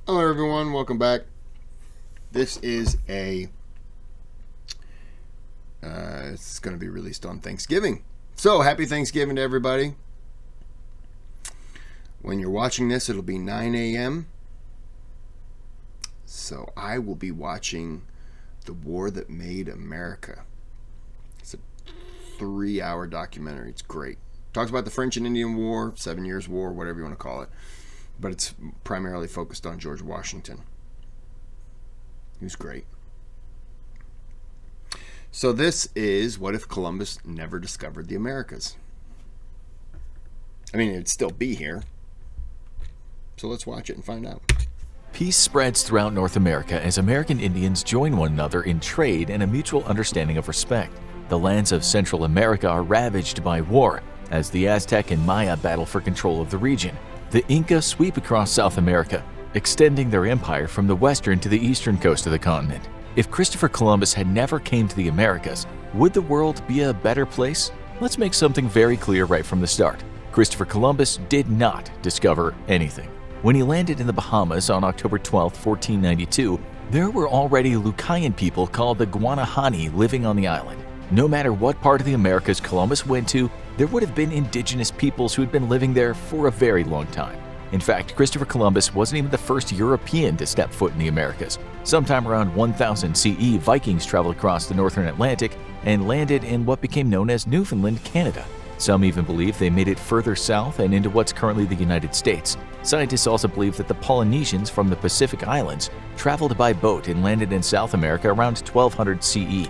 Hello everyone, welcome back. This is it's going to be released on Thanksgiving. So, happy Thanksgiving to everybody. When you're watching this, it'll be 9 a.m. So, I will be watching The War That Made America. It's a 3-hour documentary. It's great. Talks about the French and Indian War, 7 Years' War, whatever you want to call it. But it's primarily focused on George Washington. He was great. So this is what if Columbus never discovered the Americas? I mean, it'd still be here. So let's watch it and find out. Peace spreads throughout North America as American Indians join one another in trade and a mutual understanding of respect. The lands of Central America are ravaged by war as the Aztec and Maya battle for control of the region. The Inca sweep across South America, extending their empire from the western to the eastern coast of the continent. If Christopher Columbus had never came to the Americas, would the world be a better place? Let's make something very clear right from the start. Christopher Columbus did not discover anything. When he landed in the Bahamas on October 12, 1492, there were already Lucayan people called the Guanahani living on the island. No matter what part of the Americas Columbus went to, there would have been indigenous peoples who had been living there for a very long time. In fact, Christopher Columbus wasn't even the first European to step foot in the Americas. Sometime around 1000 CE, Vikings traveled across the northern Atlantic and landed in what became known as Newfoundland, Canada. Some even believe they made it further south and into what's currently the United States. Scientists also believe that the Polynesians from the Pacific Islands traveled by boat and landed in South America around 1200 CE.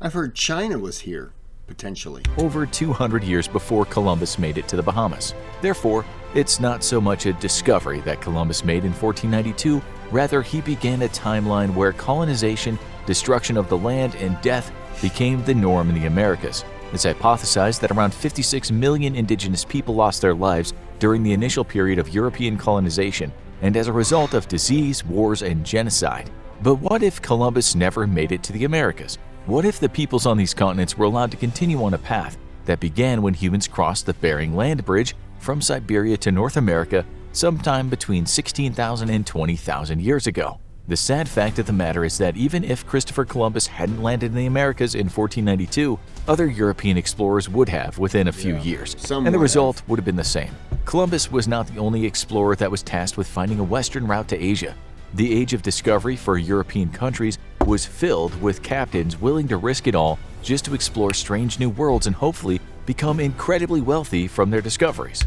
I've heard China was here, potentially. Over 200 years before Columbus made it to the Bahamas. Therefore, it's not so much a discovery that Columbus made in 1492, rather he began a timeline where colonization, destruction of the land, and death became the norm in the Americas. It's hypothesized that around 56 million indigenous people lost their lives during the initial period of European colonization, and as a result of disease, wars, and genocide. But what if Columbus never made it to the Americas? What if the peoples on these continents were allowed to continue on a path that began when humans crossed the Bering Land Bridge from Siberia to North America sometime between 16,000 and 20,000 years ago? The sad fact of the matter is that even if Christopher Columbus hadn't landed in the Americas in 1492, other European explorers would have within a few years, and the result would have been the same. Columbus was not the only explorer that was tasked with finding a western route to Asia. The age of discovery for European countries was filled with captains willing to risk it all just to explore strange new worlds and hopefully become incredibly wealthy from their discoveries.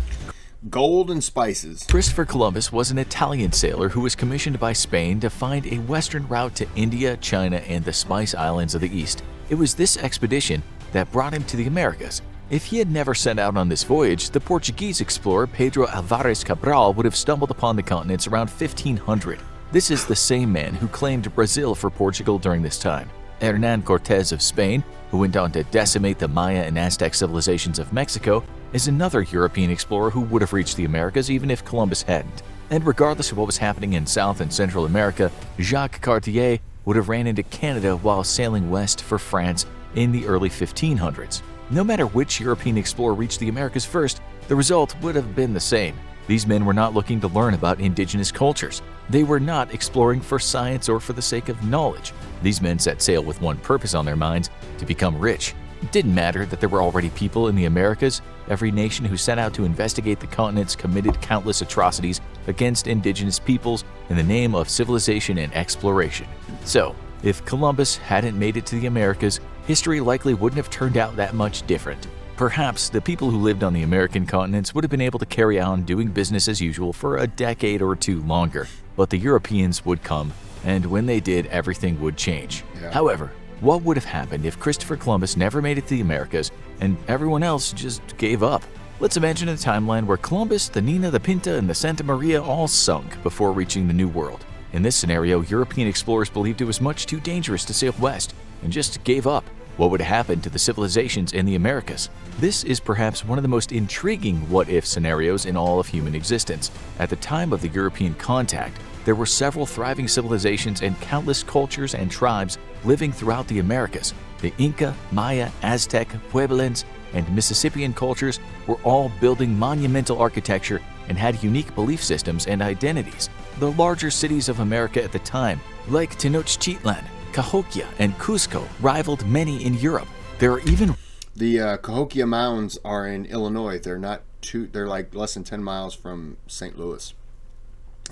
Gold and spices. Christopher Columbus was an Italian sailor who was commissioned by Spain to find a western route to India, China, and the Spice Islands of the East. It was this expedition that brought him to the Americas. If he had never set out on this voyage, the Portuguese explorer Pedro Álvares Cabral would have stumbled upon the continents around 1500. This is the same man who claimed Brazil for Portugal during this time. Hernán Cortés of Spain, who went on to decimate the Maya and Aztec civilizations of Mexico, is another European explorer who would have reached the Americas even if Columbus hadn't. And regardless of what was happening in South and Central America, Jacques Cartier would have ran into Canada while sailing west for France in the early 1500s. No matter which European explorer reached the Americas first, the result would have been the same. These men were not looking to learn about indigenous cultures. They were not exploring for science or for the sake of knowledge. These men set sail with one purpose on their minds: to become rich. It didn't matter that there were already people in the Americas. Every nation who set out to investigate the continents committed countless atrocities against indigenous peoples in the name of civilization and exploration. So, if Columbus hadn't made it to the Americas, history likely wouldn't have turned out that much different. Perhaps the people who lived on the American continents would have been able to carry on doing business as usual for a decade or two longer, but the Europeans would come, and when they did, everything would change. However, what would have happened if Christopher Columbus never made it to the Americas and everyone else just gave up? Let's imagine a timeline where Columbus, the Nina, the Pinta, and the Santa Maria all sunk before reaching the New World. In this scenario, European explorers believed it was much too dangerous to sail west and just gave up. What would happen to the civilizations in the Americas? This is perhaps one of the most intriguing what-if scenarios in all of human existence. At the time of the European contact, there were several thriving civilizations and countless cultures and tribes living throughout the Americas. The Inca, Maya, Aztec, Pueblans, and Mississippian cultures were all building monumental architecture and had unique belief systems and identities. the larger cities of America at the time, like Tenochtitlan, Cahokia, and Cusco, rivaled many in Europe. There are even The Cahokia Mounds are in Illinois. They're like less than 10 miles from St. Louis.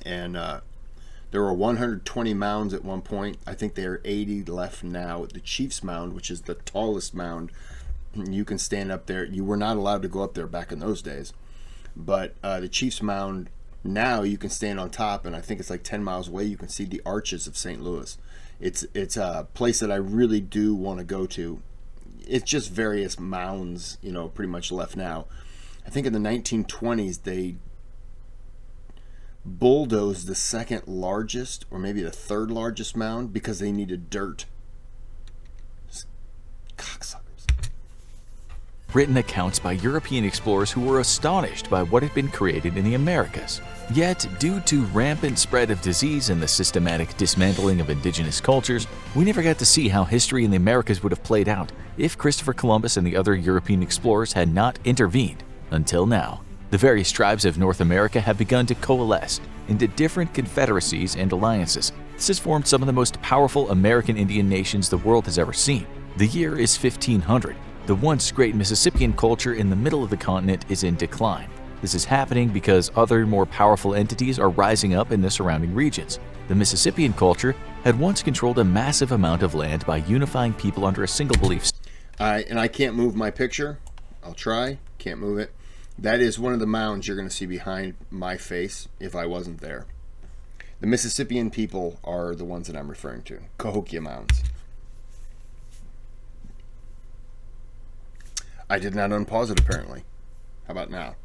And there were 120 mounds at one point. I think there are 80 left now. The Chief's Mound, which is the tallest mound, you can stand up there. You were not allowed to go up there back in those days. But the Chief's Mound, now you can stand on top, and I think it's like 10 miles away. You can see the arches of St. Louis. It's a place that I really do want to go to. It's just various mounds, pretty much left now. I think in the 1920s, they bulldozed the second largest, or maybe the third largest mound, because they needed dirt. Cocksuckers. written accounts by European explorers who were astonished by what had been created in the Americas. Yet, due to rampant spread of disease and the systematic dismantling of indigenous cultures, we never got to see how history in the Americas would have played out if Christopher Columbus and the other European explorers had not intervened. Until now, the various tribes of North America have begun to coalesce into different confederacies and alliances. This has formed some of the most powerful American Indian nations the world has ever seen. The year is 1500. The once great Mississippian culture in the middle of the continent is in decline. This is happening because other more powerful entities are rising up in the surrounding regions. The Mississippian culture had once controlled a massive amount of land by unifying people under a single belief. And I can't move my picture. I'll try. Can't move it. That is one of the mounds you're going to see behind my face if I wasn't there. The Mississippian people are the ones that I'm referring to. Cahokia Mounds. I did not unpause it, apparently. How about now?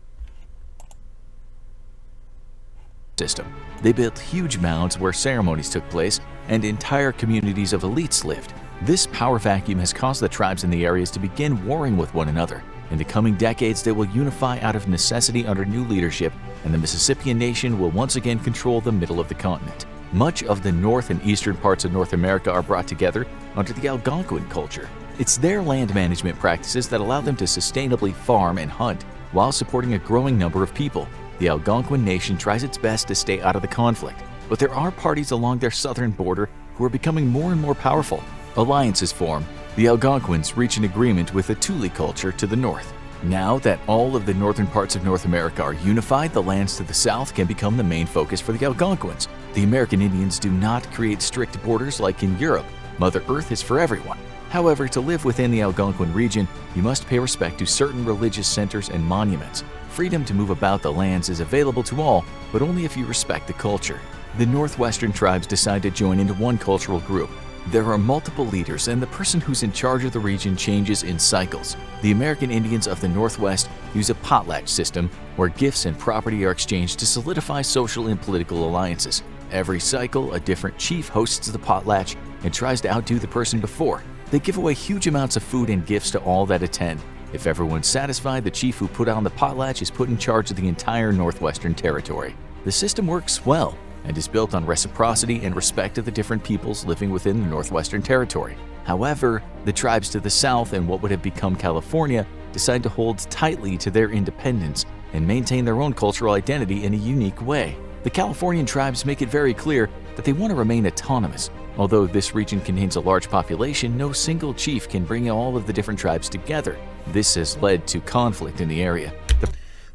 System. They built huge mounds where ceremonies took place and entire communities of elites lived. This power vacuum has caused the tribes in the areas to begin warring with one another. In the coming decades, they will unify out of necessity under new leadership, and the Mississippian nation will once again control the middle of the continent. Much of the north and eastern parts of North America are brought together under the Algonquin culture. It's their land management practices that allow them to sustainably farm and hunt while supporting a growing number of people. The Algonquin nation tries its best to stay out of the conflict, but there are parties along their southern border who are becoming more and more powerful. Alliances form. The Algonquins reach an agreement with the Thule culture to the north. Now that all of the northern parts of North America are unified, the lands to the south can become the main focus for the Algonquins. The American Indians do not create strict borders like in Europe. Mother Earth is for everyone. However, to live within the Algonquin region, you must pay respect to certain religious centers and monuments. Freedom to move about the lands is available to all, but only if you respect the culture. The northwestern tribes decide to join into one cultural group. There are multiple leaders, and the person who's in charge of the region changes in cycles. The American Indians of the Northwest use a potlatch system where gifts and property are exchanged to solidify social and political alliances. Every cycle, a different chief hosts the potlatch and tries to outdo the person before. They give away huge amounts of food and gifts to all that attend. If everyone's satisfied, the chief who put on the potlatch is put in charge of the entire Northwestern Territory. The system works well and is built on reciprocity and respect of the different peoples living within the Northwestern Territory. However, the tribes to the south and what would have become California decide to hold tightly to their independence and maintain their own cultural identity in a unique way. The Californian tribes make it very clear that they want to remain autonomous. Although this region contains a large population, no single chief can bring all of the different tribes together. This has led to conflict in the area.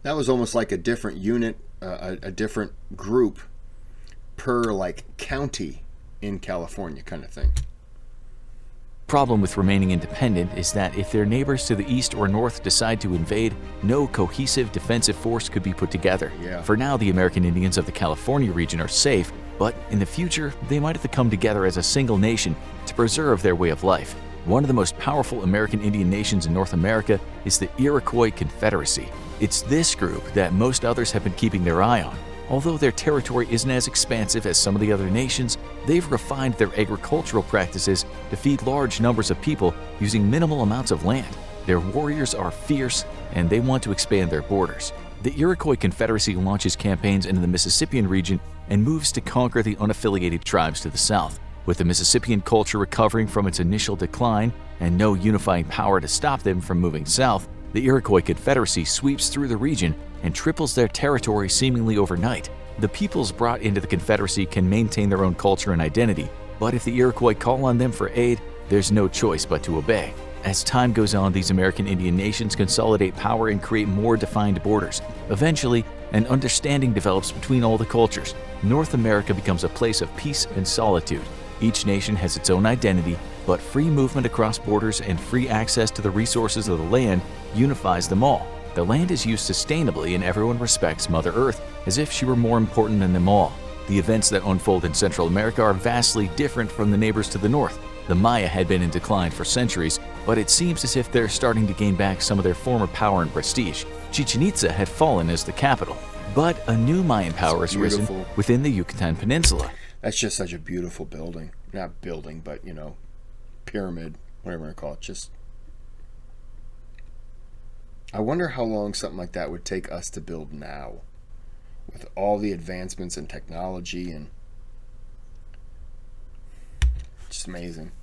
That was almost like a different unit, a different group per county in California kind of thing. Problem with remaining independent is that if their neighbors to the east or north decide to invade, no cohesive defensive force could be put together. Yeah. For now, the American Indians of the California region are safe, but in the future, they might have to come together as a single nation to preserve their way of life. One of the most powerful American Indian nations in North America is the Iroquois Confederacy. It's this group that most others have been keeping their eye on. Although their territory isn't as expansive as some of the other nations, they've refined their agricultural practices to feed large numbers of people using minimal amounts of land. Their warriors are fierce, and they want to expand their borders. The Iroquois Confederacy launches campaigns into the Mississippian region and moves to conquer the unaffiliated tribes to the south. With the Mississippian culture recovering from its initial decline and no unifying power to stop them from moving south, the Iroquois Confederacy sweeps through the region and triples their territory seemingly overnight. The peoples brought into the Confederacy can maintain their own culture and identity, but if the Iroquois call on them for aid, there's no choice but to obey. As time goes on, these American Indian nations consolidate power and create more defined borders. Eventually, an understanding develops between all the cultures. North America becomes a place of peace and solitude. Each nation has its own identity, but free movement across borders and free access to the resources of the land unifies them all. The land is used sustainably and everyone respects Mother Earth as if she were more important than them all. The events that unfold in Central America are vastly different from the neighbors to the north. The Maya had been in decline for centuries, but it seems as if they're starting to gain back some of their former power and prestige. Chichen Itza had fallen as the capital, but a new Mayan power has risen within the Yucatan Peninsula. That's just such a beautiful building. Not building, but, pyramid, whatever you call it. Just, I wonder how long something like that would take us to build now, with all the advancements in technology, and just amazing.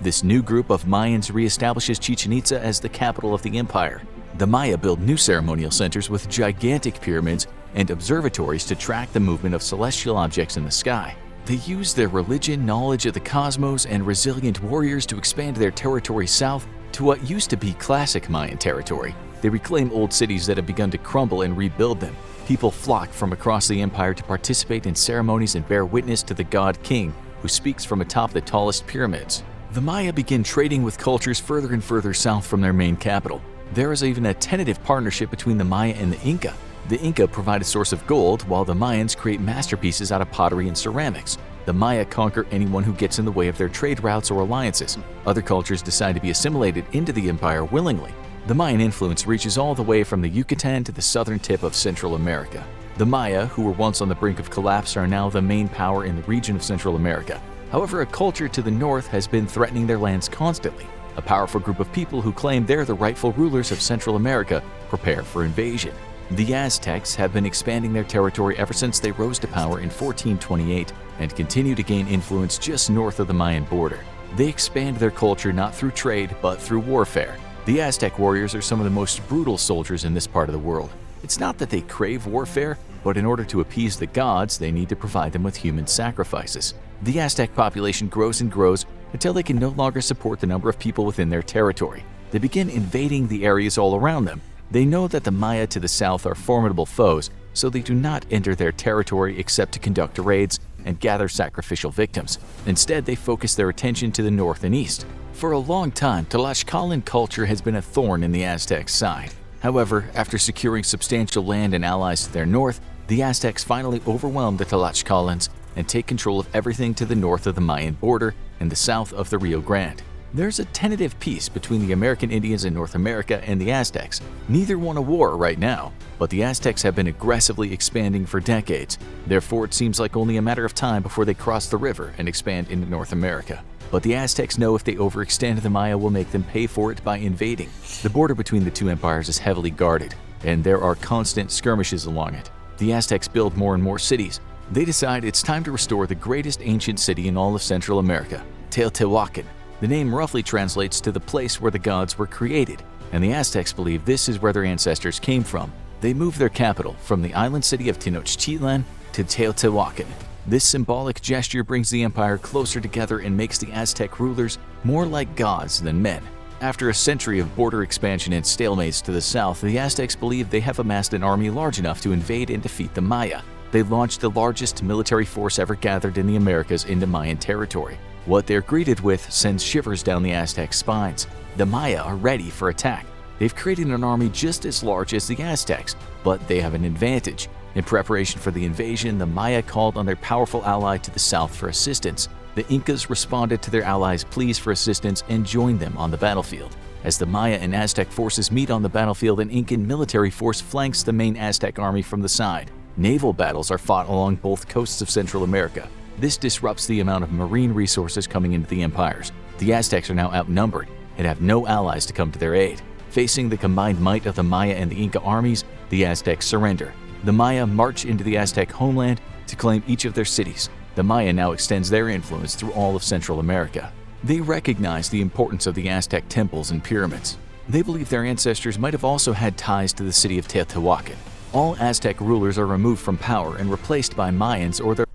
This new group of Mayans reestablishes Chichen Itza as the capital of the empire. The Maya build new ceremonial centers with gigantic pyramids and observatories to track the movement of celestial objects in the sky. They use their religion, knowledge of the cosmos, and resilient warriors to expand their territory south to what used to be classic Mayan territory. They reclaim old cities that have begun to crumble and rebuild them. People flock from across the empire to participate in ceremonies and bear witness to the god king, who speaks from atop the tallest pyramids. The Maya begin trading with cultures further and further south from their main capital. There is even a tentative partnership between the Maya and the Inca. The Inca provide a source of gold, while the Mayans create masterpieces out of pottery and ceramics. The Maya conquer anyone who gets in the way of their trade routes or alliances. Other cultures decide to be assimilated into the empire willingly. The Mayan influence reaches all the way from the Yucatan to the southern tip of Central America. The Maya, who were once on the brink of collapse, are now the main power in the region of Central America. However, a culture to the north has been threatening their lands constantly. A powerful group of people who claim they're the rightful rulers of Central America prepare for invasion. The Aztecs have been expanding their territory ever since they rose to power in 1428 and continue to gain influence just north of the Mayan border. They expand their culture not through trade, but through warfare. The Aztec warriors are some of the most brutal soldiers in this part of the world. It's not that they crave warfare, but in order to appease the gods, they need to provide them with human sacrifices. The Aztec population grows and grows until they can no longer support the number of people within their territory. They begin invading the areas all around them. They know that the Maya to the south are formidable foes, so they do not enter their territory except to conduct raids and gather sacrificial victims. Instead, they focus their attention to the north and east. For a long time, Tlaxcalan culture has been a thorn in the Aztecs' side. However, after securing substantial land and allies to their north, the Aztecs finally overwhelm the Tlaxcalans and take control of everything to the north of the Mayan border and the south of the Rio Grande. There's a tentative peace between the American Indians in North America and the Aztecs. Neither won a war right now, but the Aztecs have been aggressively expanding for decades. Therefore, it seems like only a matter of time before they cross the river and expand into North America. But the Aztecs know if they overextend, the Maya will make them pay for it by invading. The border between the two empires is heavily guarded, and there are constant skirmishes along it. The Aztecs build more and more cities. They decide it's time to restore the greatest ancient city in all of Central America, Teotihuacan. The name roughly translates to the place where the gods were created, and the Aztecs believe this is where their ancestors came from. They moved their capital from the island city of Tenochtitlan to Teotihuacan. This symbolic gesture brings the empire closer together and makes the Aztec rulers more like gods than men. After a century of border expansion and stalemates to the south, the Aztecs believe they have amassed an army large enough to invade and defeat the Maya. They launched the largest military force ever gathered in the Americas into Mayan territory. What they're greeted with sends shivers down the Aztec spines. The Maya are ready for attack. They've created an army just as large as the Aztecs, but they have an advantage. In preparation for the invasion, the Maya called on their powerful ally to the south for assistance. The Incas responded to their allies' pleas for assistance and joined them on the battlefield. As the Maya and Aztec forces meet on the battlefield, an Incan military force flanks the main Aztec army from the side. Naval battles are fought along both coasts of Central America. This disrupts the amount of marine resources coming into the empires. The Aztecs are now outnumbered and have no allies to come to their aid. Facing the combined might of the Maya and the Inca armies, the Aztecs surrender. The Maya march into the Aztec homeland to claim each of their cities. The Maya now extends their influence through all of Central America. They recognize the importance of the Aztec temples and pyramids. They believe their ancestors might have also had ties to the city of Teotihuacan. All Aztec rulers are removed from power and replaced by Mayans or their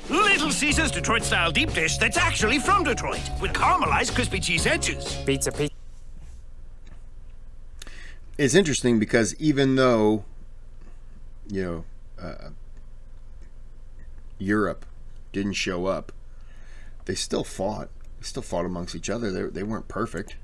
Little Caesar's Detroit-style deep dish that's actually from Detroit, with caramelized crispy cheese edges. Pizza. It's interesting because even though, Europe didn't show up, they still fought. They still fought amongst each other. They weren't perfect.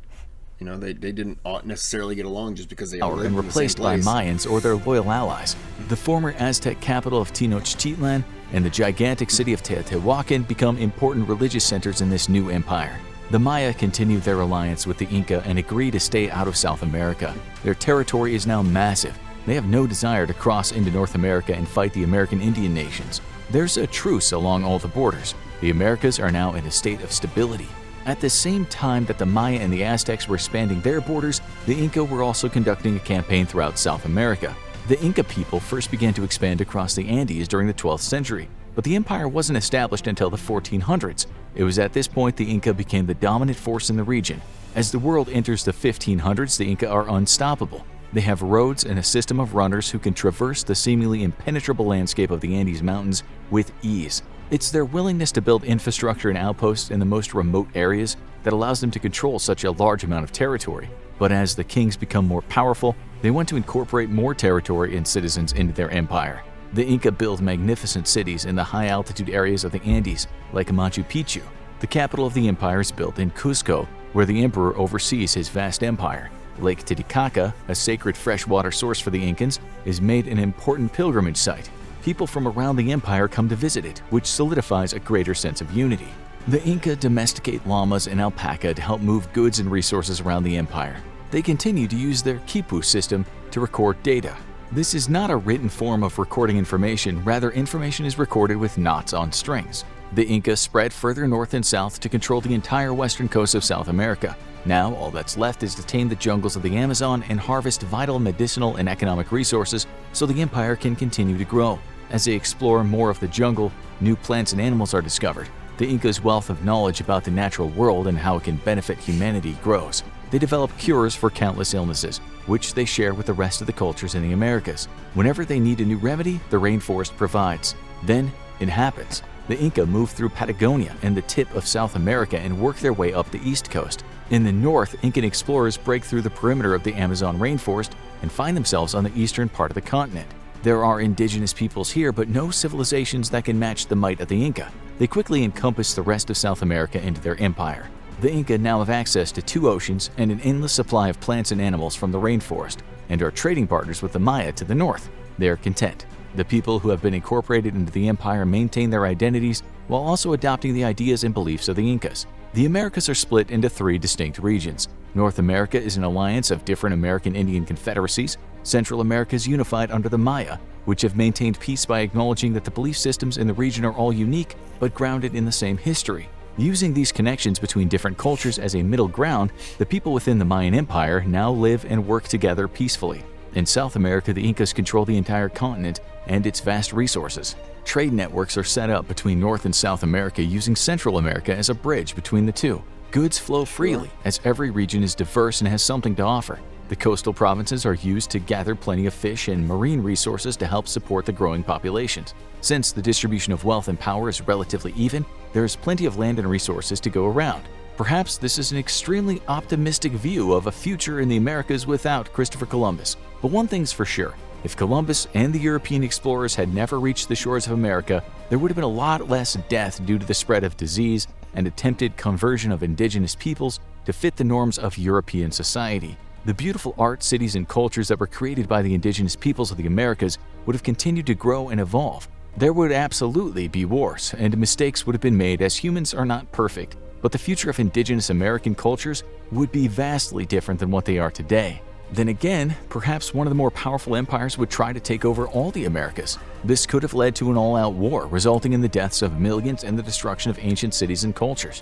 They didn't necessarily get along just because they all lived and in the same replaced by place. Mayans or their loyal allies. The former Aztec capital of Tenochtitlan and the gigantic city of Teotihuacan become important religious centers in this new empire. The Maya continue their alliance with the Inca and agree to stay out of South America. Their territory is now massive. They have no desire to cross into North America and fight the American Indian nations. There's a truce along all the borders. The Americas are now in a state of stability. At the same time that the Maya and the Aztecs were expanding their borders, the Inca were also conducting a campaign throughout South America. The Inca people first began to expand across the Andes during the 12th century, but the empire wasn't established until the 1400s. It was at this point the Inca became the dominant force in the region. As the world enters the 1500s, the Inca are unstoppable. They have roads and a system of runners who can traverse the seemingly impenetrable landscape of the Andes Mountains with ease. It's their willingness to build infrastructure and outposts in the most remote areas that allows them to control such a large amount of territory. But as the kings become more powerful, they want to incorporate more territory and citizens into their empire. The Inca built magnificent cities in the high-altitude areas of the Andes, like Machu Picchu. The capital of the empire is built in Cusco, where the emperor oversees his vast empire. Lake Titicaca, a sacred freshwater source for the Incans, is made an important pilgrimage site. People from around the empire come to visit it, which solidifies a greater sense of unity. The Inca domesticate llamas and alpaca to help move goods and resources around the empire. They continue to use their quipu system to record data. This is not a written form of recording information, rather information is recorded with knots on strings. The Inca spread further north and south to control the entire western coast of South America. Now all that's left is to tame the jungles of the Amazon and harvest vital medicinal and economic resources so the empire can continue to grow. As they explore more of the jungle, new plants and animals are discovered. The Inca's wealth of knowledge about the natural world and how it can benefit humanity grows. They develop cures for countless illnesses, which they share with the rest of the cultures in the Americas. Whenever they need a new remedy, the rainforest provides. Then it happens. The Inca move through Patagonia and the tip of South America and work their way up the east coast. In the north, Incan explorers break through the perimeter of the Amazon rainforest and find themselves on the eastern part of the continent. There are indigenous peoples here, but no civilizations that can match the might of the Inca. They quickly encompass the rest of South America into their empire. The Inca now have access to 2 oceans and an endless supply of plants and animals from the rainforest, and are trading partners with the Maya to the north. They are content. The people who have been incorporated into the empire maintain their identities while also adopting the ideas and beliefs of the Incas. The Americas are split into 3 distinct regions. North America is an alliance of different American Indian confederacies. Central America is unified under the Maya, which have maintained peace by acknowledging that the belief systems in the region are all unique but grounded in the same history. Using these connections between different cultures as a middle ground, the people within the Mayan Empire now live and work together peacefully. In South America, the Incas control the entire continent and its vast resources. Trade networks are set up between North and South America using Central America as a bridge between the two. Goods flow freely as every region is diverse and has something to offer. The coastal provinces are used to gather plenty of fish and marine resources to help support the growing populations. Since the distribution of wealth and power is relatively even, there is plenty of land and resources to go around. Perhaps this is an extremely optimistic view of a future in the Americas without Christopher Columbus. But one thing's for sure, if Columbus and the European explorers had never reached the shores of America, there would have been a lot less death due to the spread of disease and attempted conversion of indigenous peoples to fit the norms of European society. The beautiful art, cities, and cultures that were created by the indigenous peoples of the Americas would have continued to grow and evolve. There would absolutely be wars, and mistakes would have been made as humans are not perfect, but the future of indigenous American cultures would be vastly different than what they are today. Then again, perhaps one of the more powerful empires would try to take over all the Americas. This could have led to an all-out war, resulting in the deaths of millions and the destruction of ancient cities and cultures.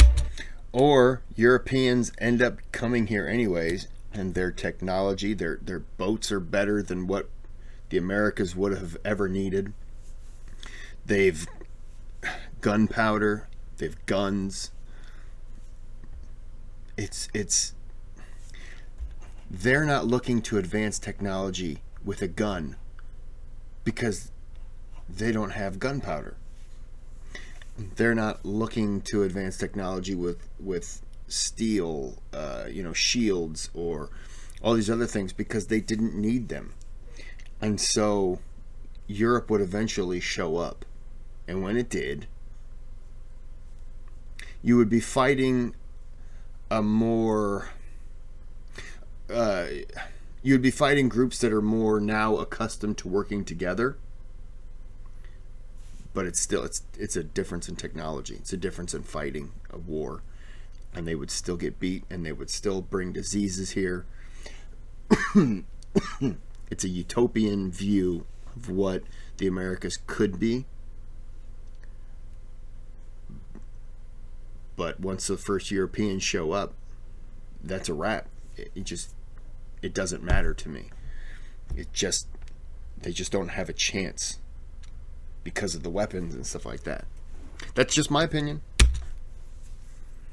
Or Europeans end up coming here anyways, and their technology, their boats are better than what the Americas would have ever needed. They've gunpowder, they've guns. It's they're not looking to advance technology with a gun because they don't have gunpowder. They're not looking to advance technology with steel, shields or all these other things because they didn't need them. And so Europe would eventually show up. And when it did, you would be fighting a more... you would be fighting groups that are more now accustomed to working together. But it's still, it's a difference in technology. It's a difference in fighting a war. And they would still get beat, and they would still bring diseases here. It's a utopian view of what the Americas could be. But once the first Europeans show up, that's a wrap. It doesn't matter to me. They just don't have a chance because of the weapons and stuff like that. That's just my opinion.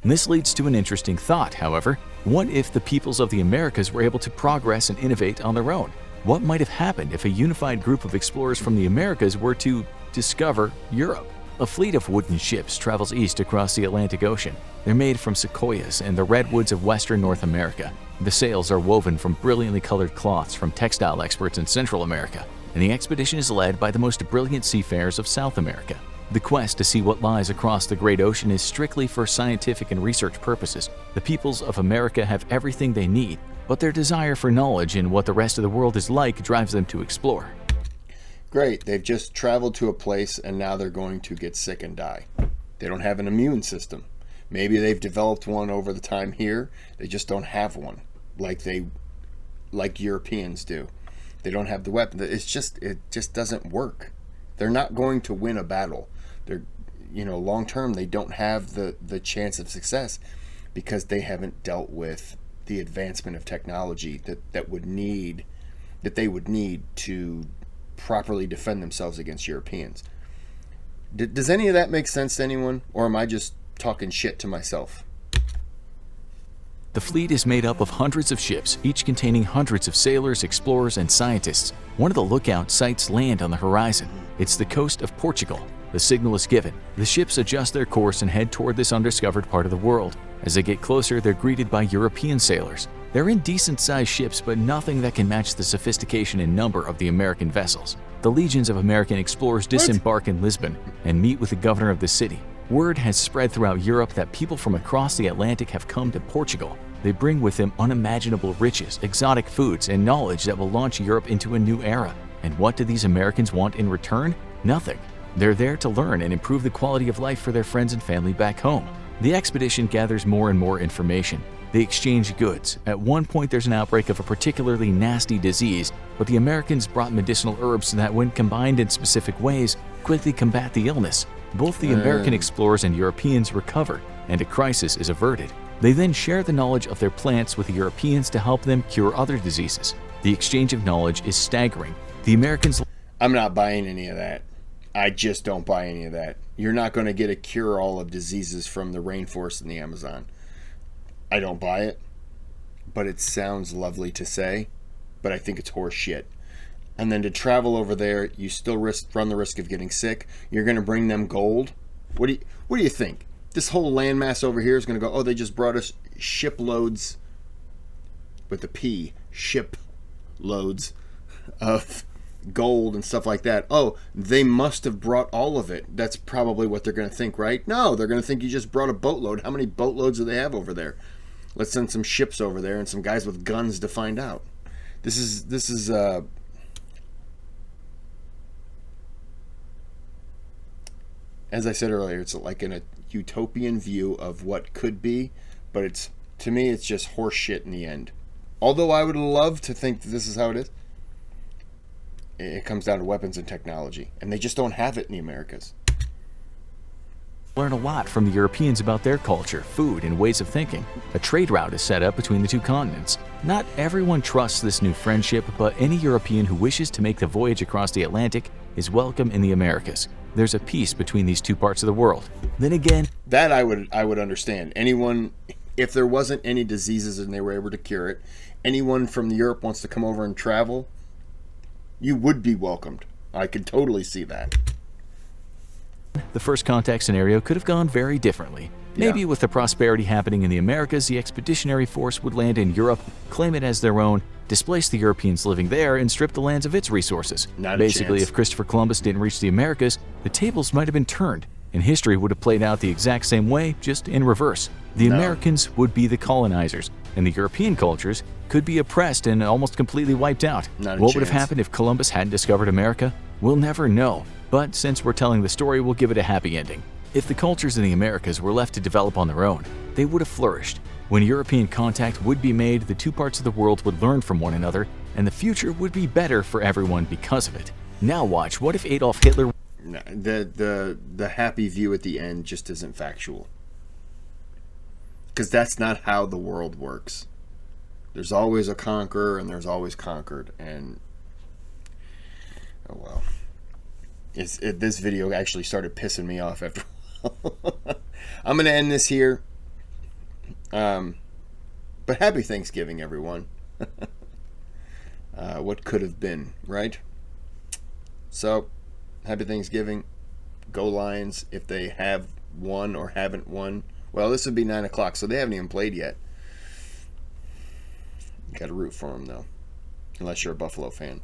This leads to an interesting thought, however. What if the peoples of the Americas were able to progress and innovate on their own? What might have happened if a unified group of explorers from the Americas were to discover Europe? A fleet of wooden ships travels east across the Atlantic Ocean. They're made from sequoias and the redwoods of western North America. The sails are woven from brilliantly colored cloths from textile experts in Central America, and the expedition is led by the most brilliant seafarers of South America. The quest to see what lies across the great ocean is strictly for scientific and research purposes. The peoples of America have everything they need, but their desire for knowledge and what the rest of the world is like drives them to explore. Great, they've just traveled to a place and now they're going to get sick and die. They don't have an immune system. Maybe they've developed one over the time here. They just don't have one like Europeans do. They don't have the weapon. It just doesn't work. They're not going to win a battle. They're, long term, they don't have the chance of success because they haven't dealt with the advancement of technology that they would need to properly defend themselves against Europeans. Does any of that make sense to anyone, or am I just talking shit to myself? The fleet is made up of hundreds of ships, each containing hundreds of sailors, explorers, and scientists. One of the lookout sights land on the horizon. It's the coast of Portugal. The signal is given. The ships adjust their course and head toward this undiscovered part of the world. As they get closer, they're greeted by European sailors. They're in decent-sized ships, but nothing that can match the sophistication and number of the American vessels. The legions of American explorers disembark in Lisbon and meet with the governor of the city. Word has spread throughout Europe that people from across the Atlantic have come to Portugal. They bring with them unimaginable riches, exotic foods, and knowledge that will launch Europe into a new era. And what do these Americans want in return? Nothing. They're there to learn and improve the quality of life for their friends and family back home. The expedition gathers more and more information. They exchange goods. At one point, there's an outbreak of a particularly nasty disease, but the Americans brought medicinal herbs that, when combined in specific ways, quickly combat the illness. Both the American explorers and Europeans recover, and a crisis is averted. They then share the knowledge of their plants with the Europeans to help them cure other diseases. The exchange of knowledge is staggering. The Americans... I'm not buying any of that. I just don't buy any of that. You're not going to get a cure-all of diseases from the rainforest in the Amazon. I don't buy it, but it sounds lovely to say, but I think it's horse shit. And then to travel over there, you still run the risk of getting sick. You're going to bring them gold. What do you think? This whole landmass over here is going to go, oh, they just brought us shiploads, with the P, ship loads of gold and stuff like that. Oh, they must have brought all of it. That's probably what they're going to think, right? No, they're going to think you just brought a boatload. How many boatloads do they have over there? Let's send some ships over there and some guys with guns to find out. This is as I said earlier, it's like a utopian view of what could be, but to me it's just horse shit in the end. Although I would love to think that this is how it is. It comes down to weapons and technology, and they just don't have it in the Americas. Learn a lot from the Europeans about their culture, food, and ways of thinking. A trade route is set up between the two continents. Not everyone trusts this new friendship, but any European who wishes to make the voyage across the Atlantic is welcome in the Americas. There's a peace between these two parts of the world. Then again, that I would understand. Anyone if there wasn't any diseases and they were able to cure it, anyone from Europe wants to come over and travel, you would be welcomed. I could totally see that. The first contact scenario could have gone very differently. Maybe with the prosperity happening in the Americas, the expeditionary force would land in Europe, claim it as their own, displace the Europeans living there, and strip the lands of its resources. Basically, if Christopher Columbus didn't reach the Americas, the tables might have been turned, and history would have played out the exact same way, just in reverse. The Americans would be the colonizers, and the European cultures could be oppressed and almost completely wiped out. What would have happened if Columbus hadn't discovered America? We'll never know, but since we're telling the story, we'll give it a happy ending. If the cultures in the Americas were left to develop on their own, they would have flourished. When European contact would be made, the two parts of the world would learn from one another, and the future would be better for everyone because of it. Now watch, what if Adolf Hitler... The happy view at the end just isn't factual. Because that's not how the world works. There's always a conqueror and there's always conquered. And, oh well. This video actually started pissing me off after a while. I'm going to end this here. But happy Thanksgiving, everyone. What could have been, right? So, happy Thanksgiving. Go Lions if they have won or haven't won. Well, this would be 9 o'clock, so they haven't even played yet. You got to root for them, though. Unless you're a Buffalo fan.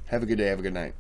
Have a good day. Have a good night.